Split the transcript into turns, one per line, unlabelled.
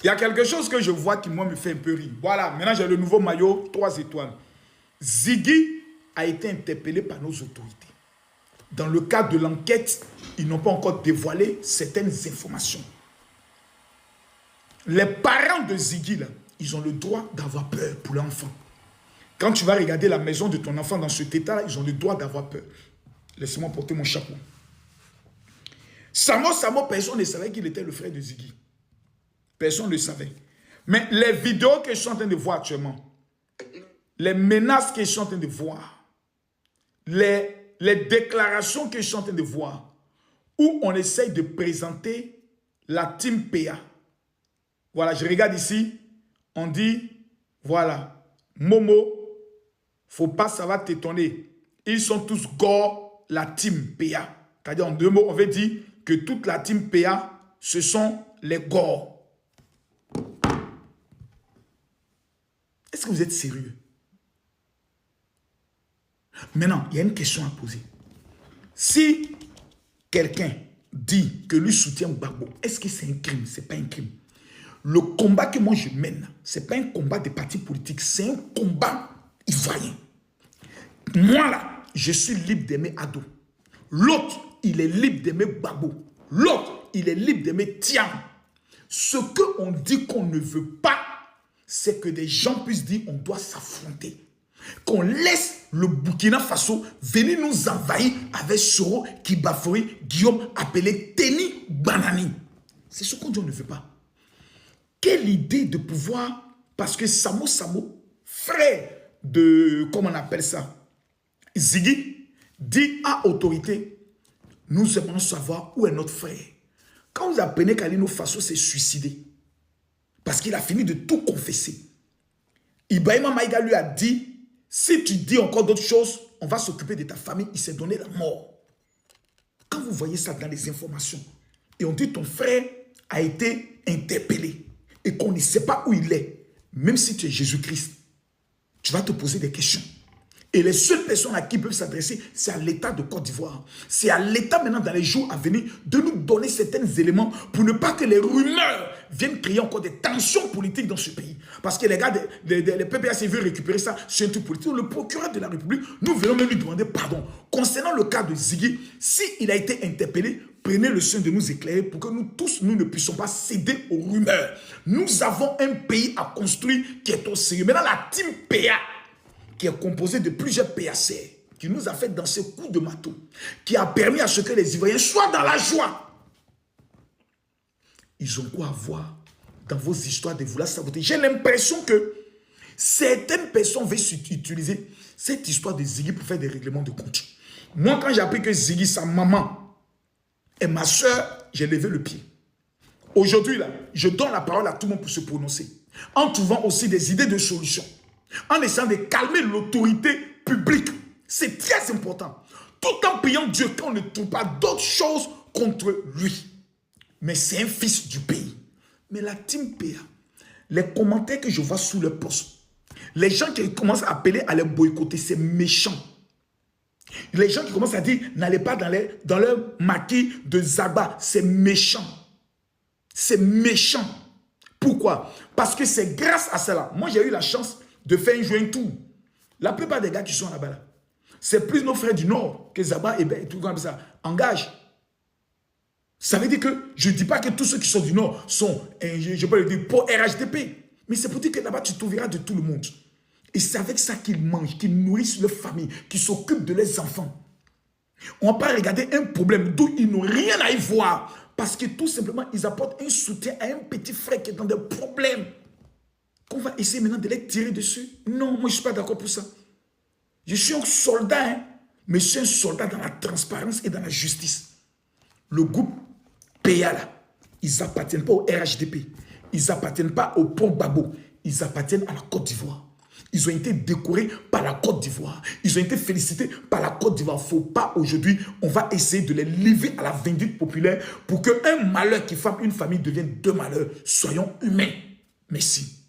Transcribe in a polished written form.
Il y a quelque chose que je vois qui, moi, me fait un peu rire. Voilà, maintenant j'ai le nouveau maillot, 3 étoiles. Ziggy a été interpellé par nos autorités. Dans le cadre de l'enquête, ils n'ont pas encore dévoilé certaines informations. Les parents de Ziggy, là, ils ont le droit d'avoir peur pour l'enfant. Quand tu vas regarder la maison de ton enfant dans cet état-là, ils ont le droit d'avoir peur. Laissez-moi porter mon chapeau. Samo, personne ne savait qu'il était le frère de Ziggy. Personne ne le savait. Mais les vidéos que je suis en train de voir actuellement, les menaces que je suis en train de voir, les déclarations que je suis en train de voir, où on essaye de présenter la team PA. Voilà, je regarde ici, on dit, voilà, Momo, faut pas, ça va t'étonner. Ils sont tous gore, la team PA. C'est-à-dire, en 2 mots, on veut dire que toute la team PA, ce sont les gore. Est-ce que vous êtes sérieux? Maintenant, il y a une question à poser. Si quelqu'un dit que lui soutient Gbagbo, est-ce que c'est un crime? Ce n'est pas un crime. Le combat que moi je mène, ce n'est pas un combat de partis politiques, c'est un combat ivoirien. Moi là, je suis libre d'aimer Ado. L'autre, il est libre d'aimer Gbagbo. L'autre, il est libre d'aimer Tiam. Ce qu'on dit qu'on ne veut pas, c'est que des gens puissent dire on doit s'affronter. Qu'on laisse le Burkina Faso venir nous envahir avec Soro, Kibafori, Guillaume, appelé Teni Banani. C'est ce qu'on dit on ne veut pas. Quelle idée de pouvoir, parce que Samo, frère de, comment on appelle ça, Ziggy, dit à autorité, nous aimons savoir où est notre frère. Quand vous apprenez qu'Alino Faso s'est suicidé, parce qu'il a fini de tout confesser, Ibrahima Maïga lui a dit, si tu dis encore d'autres choses, on va s'occuper de ta famille. Il s'est donné la mort. Quand vous voyez ça dans les informations, et on dit ton frère a été interpellé, et qu'on ne sait pas où il est, même si tu es Jésus-Christ, tu vas te poser des questions. Et les seules personnes à qui peuvent s'adresser, c'est à l'État de Côte d'Ivoire. C'est à l'État maintenant dans les jours à venir de nous donner certains éléments pour ne pas que les rumeurs viennent créer encore des tensions politiques dans ce pays. Parce que les gars, les PPAC veulent récupérer ça sur un truc politique. Le procureur de la République, nous venons même lui demander pardon. Concernant le cas de Ziggy, s'il a été interpellé, prenez le soin de nous éclairer pour que nous tous, nous ne puissions pas céder aux rumeurs. Nous avons un pays à construire qui est au sérieux. Maintenant, la team PA, qui est composé de plusieurs PAC, qui nous a fait danser coup de marteau, qui a permis à ce que les Ivoiriens soient dans la joie. Ils ont quoi à voir dans vos histoires de vouloir saboter? J'ai l'impression que certaines personnes veulent utiliser cette histoire de Ziggy pour faire des règlements de compte. Moi, quand j'ai appris que Ziggy, sa maman et ma soeur, j'ai levé le pied. Aujourd'hui, là, je donne la parole à tout le monde pour se prononcer, en trouvant aussi des idées de solutions, en essayant de calmer l'autorité publique. C'est très important. Tout en priant Dieu qu'on ne trouve pas d'autres choses contre lui. Mais c'est un fils du pays. Mais la team PA, les commentaires que je vois sous le poste, les gens qui commencent à appeler à les boycotter, c'est méchant. Les gens qui commencent à dire n'allez pas dans leur maquis de Zagba, c'est méchant. C'est méchant. Pourquoi? Parce que c'est grâce à cela. Moi, j'ai eu la chance de faire un joint tour. La plupart des gars qui sont là-bas, là, c'est plus nos frères du Nord que Zaba et tout comme ça. Engage. Ça veut dire que je ne dis pas que tous ceux qui sont du Nord sont, je peux le dire, pour RHDP. Mais c'est pour dire que là-bas, tu trouveras de tout le monde. Et c'est avec ça qu'ils mangent, qu'ils nourrissent leur famille, qu'ils s'occupent de leurs enfants. On ne va pas regarder un problème d'où ils n'ont rien à y voir. Parce que tout simplement, ils apportent un soutien à un petit frère qui est dans des problèmes. Qu'on va essayer maintenant de les tirer dessus. Non, moi je ne suis pas d'accord pour ça. Je suis un soldat, hein, mais je suis un soldat dans la transparence et dans la justice. Le groupe PA, là, ils n'appartiennent pas au RHDP. Ils n'appartiennent pas au Pont Babo. Ils appartiennent à la Côte d'Ivoire. Ils ont été décorés par la Côte d'Ivoire. Ils ont été félicités par la Côte d'Ivoire. Il ne faut pas aujourd'hui, on va essayer de les livrer à la vindicte populaire pour qu'un malheur qui forme une famille devienne deux malheurs. Soyons humains. Merci.